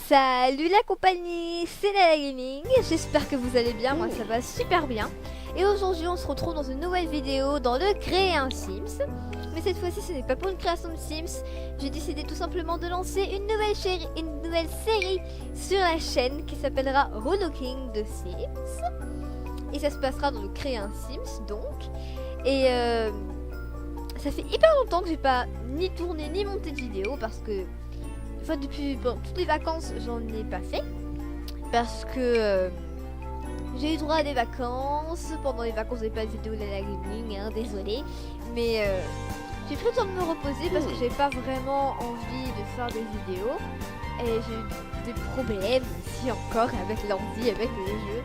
Salut la compagnie, c'est Lala Gaming, j'espère que vous allez bien, moi ça va super bien. Et aujourd'hui on se retrouve dans une nouvelle vidéo dans le créer un Sims. Mais cette fois-ci ce n'est pas pour une création de Sims, j'ai décidé tout simplement de lancer une nouvelle série sur la chaîne qui s'appellera Relooking de Sims. Et ça se passera dans le créer un Sims donc. Et ça fait hyper longtemps que j'ai pas ni tourné ni monté de vidéo parce que depuis toutes les vacances j'en ai pas fait parce que j'ai eu droit à des vacances. Pendant les vacances j'ai pas de vidéo de la gaming, hein, désolé, mais j'ai pris le temps de me reposer parce que j'avais pas vraiment envie de faire des vidéos et j'ai eu des problèmes ici encore avec l'ordi, avec les jeux.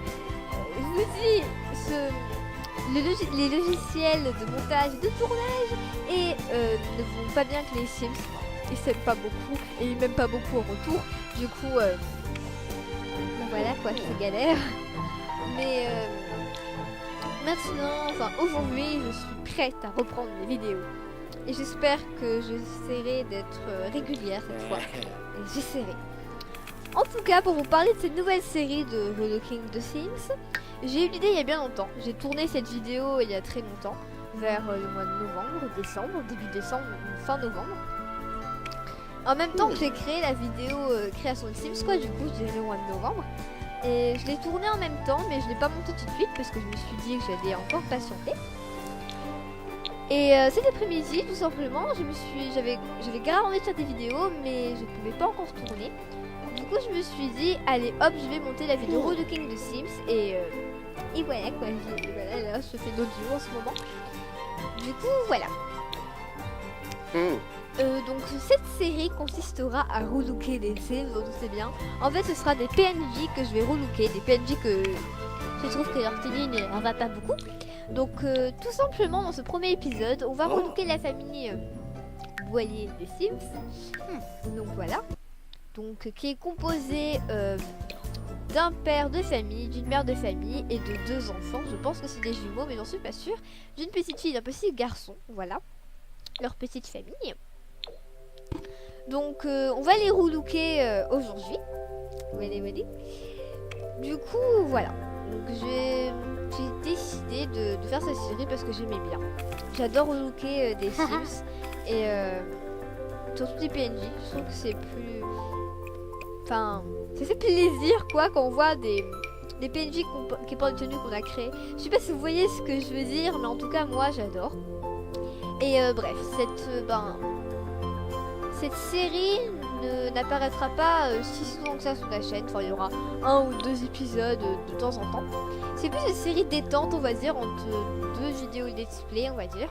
Je vous dis, les logiciels de montage et de tournage ne vont pas bien que les Sims. Ils s'aiment pas beaucoup et ils m'aiment pas beaucoup en retour. Du coup, voilà quoi, c'est galère. Mais maintenant, enfin aujourd'hui, je suis prête à reprendre mes vidéos. Et j'espère que j'essaierai d'être régulière cette fois. Et j'essaierai. En tout cas, pour vous parler de cette nouvelle série de Relooking de Sims, j'ai eu l'idée il y a bien longtemps. J'ai tourné cette vidéo il y a très longtemps, vers le mois de novembre, décembre, début décembre, fin novembre. En même temps que j'ai créé la vidéo création de Sims, quoi, du coup je dirais le mois de novembre. Et je l'ai tournée en même temps, mais je l'ai pas montée tout de suite parce que je me suis dit que j'allais encore patienter. Et cet après-midi, tout simplement, j'avais grave envie de faire des vidéos, mais je pouvais pas encore tourner. Du coup, je me suis dit, allez hop, je vais monter la vidéo Relooking de Sims et voilà quoi. Voilà, là, je fais l'audio en ce moment. Du coup, voilà. Donc cette série consistera à relooker des Sims, vous doutez bien. En fait ce sera des PNJ que je vais relooker, des PNJ que je trouve que leur tenue ne va pas beaucoup. Donc tout simplement dans ce premier épisode, on va relooker la famille Boyer des Sims. Donc voilà. Donc qui est composée d'un père de famille, d'une mère de famille et de deux enfants. Je pense que c'est des jumeaux mais j'en suis pas sûre. D'une petite fille et d'un petit garçon, voilà. Leur petite famille. Donc on va les relooker aujourd'hui. Du coup voilà. Donc j'ai décidé de faire cette série parce que j'aimais bien. J'adore relooker des Sims et surtout des PNJ. Je trouve que c'est plus... Enfin, ça fait plaisir quoi quand on voit des PNJ qui portent des tenues qu'on a créées. Je sais pas si vous voyez ce que je veux dire, mais en tout cas moi j'adore. Et bref, cette série n'apparaîtra pas si souvent que ça sur la chaîne. Enfin, il y aura un ou deux épisodes de temps en temps. C'est plus une série détente, on va dire, entre deux vidéos let's play, on va dire.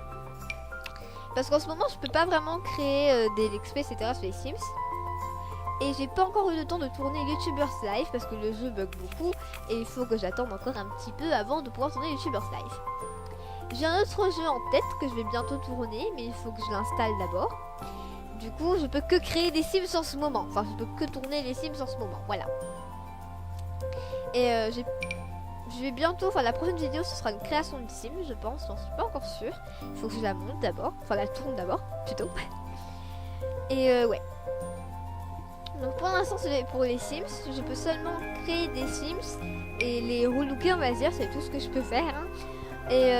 Parce qu'en ce moment, je peux pas vraiment créer des let's play, etc. sur les Sims. Et j'ai pas encore eu le temps de tourner YouTubers Live parce que le jeu bug beaucoup. Et il faut que j'attende encore un petit peu avant de pouvoir tourner YouTubers Live. J'ai un autre jeu en tête que je vais bientôt tourner, mais il faut que je l'installe d'abord. Du coup, je peux que créer des Sims en ce moment. Enfin, je peux que tourner les Sims en ce moment. Voilà. Et je vais bientôt... Enfin, la prochaine vidéo, ce sera une création de Sims, je pense. J'en suis pas encore sûre. Il faut que je la monte d'abord. Enfin, la tourne d'abord, plutôt. Et ouais. Donc, pour l'instant, c'est pour les Sims. Je peux seulement créer des Sims et les relooker, on va dire. C'est tout ce que je peux faire, hein. Et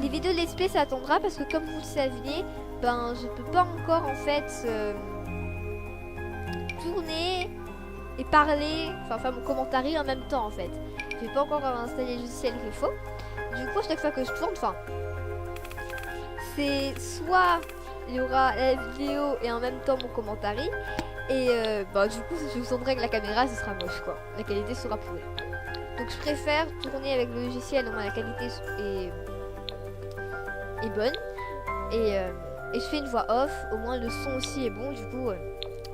les vidéos de let's play ça attendra parce que comme vous le saviez, ben je peux pas encore en fait tourner et parler, enfin faire mon commentaire en même temps en fait. J'ai pas encore installé le logiciel qu'il faut. Du coup chaque fois que je tourne, enfin c'est soit il y aura la vidéo et en même temps mon commentaire et bah du coup si je vous montrerai avec la caméra ce sera moche quoi. La qualité sera pourrie. Donc je préfère tourner avec le logiciel, au moins la qualité est bonne. Et je fais une voix off, au moins le son aussi est bon, du coup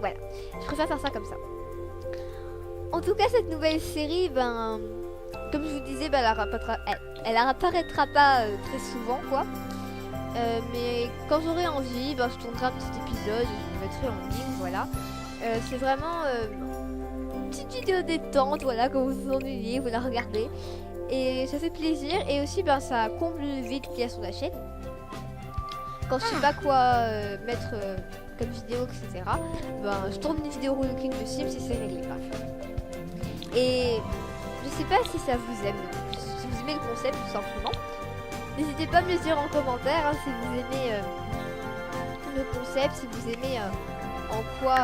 voilà. Je préfère faire ça comme ça. En tout cas cette nouvelle série, ben comme je vous disais, ben, elle apparaîtra pas très souvent quoi. Mais quand j'aurai envie, ben, je tournerai un petit épisode, je le mettrai en ligne, voilà. C'est vraiment... petite vidéo détente, voilà, quand vous vous ennuyez, vous la regardez. Et ça fait plaisir. Et aussi, ben, ça comble le vide qu'il y a sur la chaîne. Quand je sais pas quoi mettre comme vidéo, etc. Ben, je tourne une vidéo relooking de Sims et c'est réglé. Et je sais pas si ça vous aime, si vous aimez le concept tout simplement. N'hésitez pas à me le dire en commentaire si vous aimez le concept, si vous aimez en quoi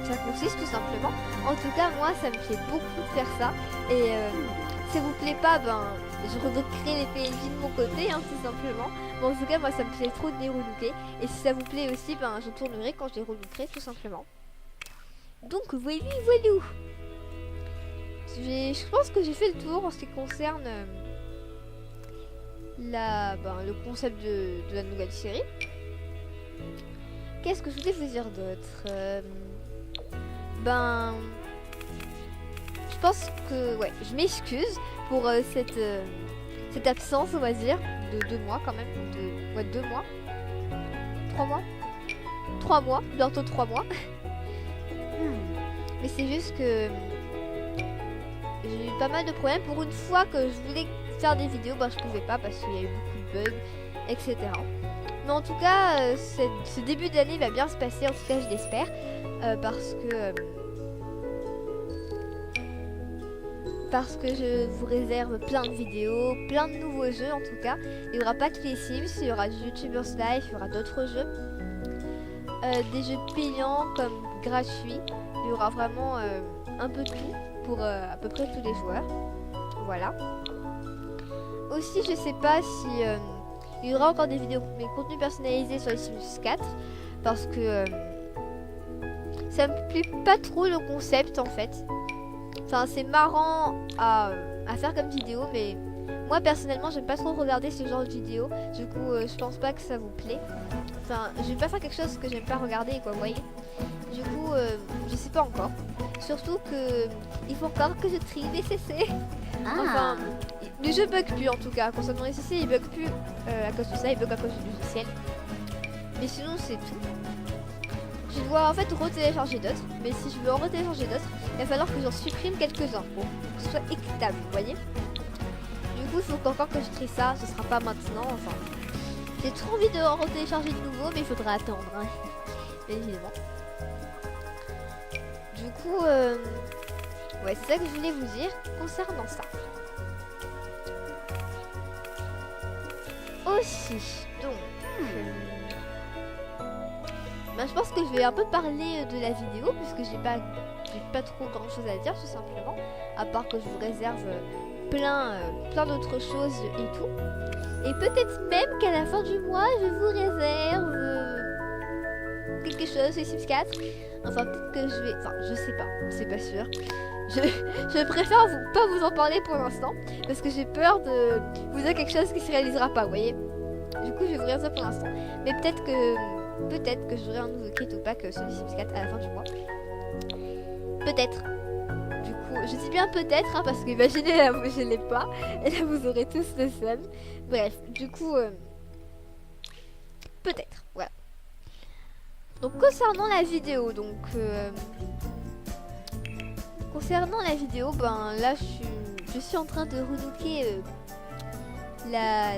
ça consiste tout simplement. En tout cas, moi ça me plaît beaucoup de faire ça. Et si ça vous plaît pas, ben je recrée les PNJ de mon côté, tout simplement. Mais en tout cas, moi ça me plaît trop de les relooker. Et si ça vous plaît aussi, ben je tournerai quand je les relookerai tout simplement. Donc voilà. Je pense que j'ai fait le tour en ce qui concerne le concept de la nouvelle série. Qu'est-ce que je voulais vous dire d'autre je pense que je m'excuse pour cette absence, on va dire, de 2 mois quand même, 2 mois, 3 mois, bientôt 3 mois. Mais c'est juste que j'ai eu pas mal de problèmes. Pour une fois que je voulais faire des vidéos, je pouvais pas parce qu'il y a eu beaucoup de bugs, etc. Mais en tout cas, ce début d'année va bien se passer, en tout cas je l'espère, parce que je vous réserve plein de vidéos, plein de nouveaux jeux en tout cas. Il n'y aura pas que les Sims, il y aura du YouTubers Life, il y aura d'autres jeux, des jeux payants comme gratuits. Il y aura vraiment un peu de tout pour à peu près tous les joueurs. Voilà. Aussi, je sais pas si il y aura encore des vidéos, mais contenus personnalisés sur les Sims 4, parce que ça me plaît pas trop le concept en fait. Enfin, c'est marrant à faire comme vidéo, mais moi personnellement j'aime pas trop regarder ce genre de vidéo. Du coup, je pense pas que ça vous plaît. Enfin, je vais pas faire quelque chose que j'aime pas regarder, quoi, vous voyez. Du coup, je sais pas encore. Surtout que il faut encore que je trie les CC. Enfin, le jeu bug plus en tout cas. Concernant les CC, il bug plus à cause de ça, il bug à cause du logiciel. Mais sinon, c'est tout. Je dois en fait retélécharger d'autres. Mais si je veux en retélécharger d'autres, il va falloir que j'en supprime quelques-uns pour que ce soit équitable, vous voyez. Du coup, il faut encore que je trie ça. Ce sera pas maintenant. Enfin, j'ai trop envie de en retélécharger de nouveau, mais il faudra attendre. Évidemment. Du coup, c'est ça que je voulais vous dire concernant ça. Aussi, donc, je pense que je vais un peu parler de la vidéo puisque j'ai pas trop grand chose à dire tout simplement, à part que je vous réserve plein d'autres choses et tout. Et peut-être même qu'à la fin du mois, je vous réserve quelque chose sur Sims 4. Enfin, peut-être que je vais... Enfin, je sais pas, c'est pas sûr. Je préfère pas vous en parler pour l'instant, parce que j'ai peur de vous dire quelque chose qui se réalisera pas, vous voyez. Du coup, je vais vous dire ça pour l'instant. Mais peut-être que j'aurai un nouveau Crypto Pack sur les Sims 4 à la fin du mois. Peut-être. Du coup, je dis bien peut-être, parce que imaginez là, je l'ai pas. Et là, vous aurez tous le seum. Bref, du coup... peut-être, voilà. Donc concernant la vidéo, là je suis en train de relooker la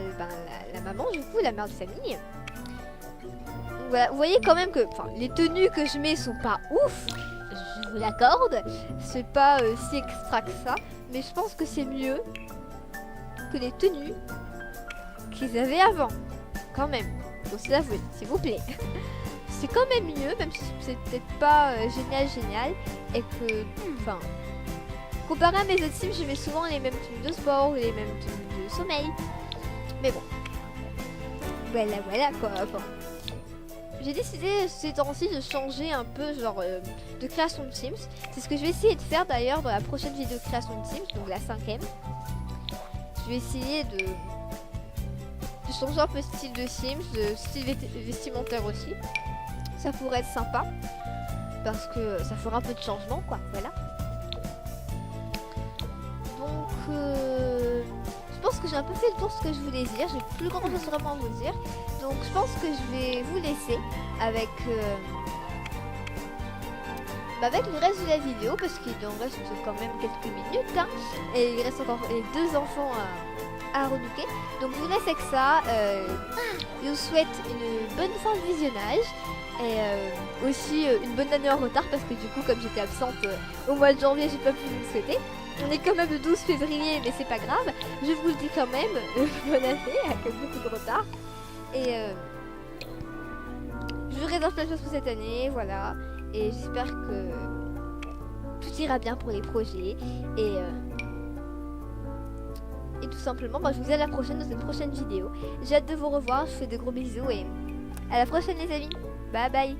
maman, du coup, la mère de famille. Voilà, vous voyez quand même que les tenues que je mets sont pas ouf, je vous l'accorde, c'est pas si extra que ça, mais je pense que c'est mieux que les tenues qu'ils avaient avant, quand même, faut se l'avouer, s'il vous plaît. C'est quand même mieux, même si c'est peut-être pas génial, et que, comparé à mes autres Sims, je mets souvent les mêmes tenues de sport ou les mêmes tenues de sommeil. Mais bon, voilà quoi. J'ai décidé ces temps-ci de changer un peu de création de Sims. C'est ce que je vais essayer de faire d'ailleurs dans la prochaine vidéo de création de Sims, donc la 5ème. Je vais essayer de changer un peu de style de Sims, de style vestimentaire aussi. Ça pourrait être sympa parce que ça fera un peu de changement, quoi. Voilà. Donc je pense que j'ai un peu fait le tour de ce que je voulais dire. J'ai plus grand chose vraiment à vous dire. Donc je pense que je vais vous laisser avec le reste de la vidéo parce qu'il en reste quand même quelques minutes, et il reste encore les 2 enfants à relooker. Donc je vous laisse avec ça. Je vous souhaite une bonne fin de visionnage. Et aussi une bonne année en retard parce que du coup comme j'étais absente au mois de janvier j'ai pas pu vous le souhaiter. On est quand même le 12 février mais c'est pas grave, je vous le dis quand même, bonne année avec beaucoup de retard. Et je vous réserve plein de choses pour cette année, voilà. Et j'espère que tout ira bien pour les projets. Et tout simplement, je vous dis à la prochaine dans une prochaine vidéo. J'ai hâte de vous revoir, je vous fais de gros bisous et à la prochaine les amis. Bye bye.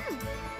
Hmm.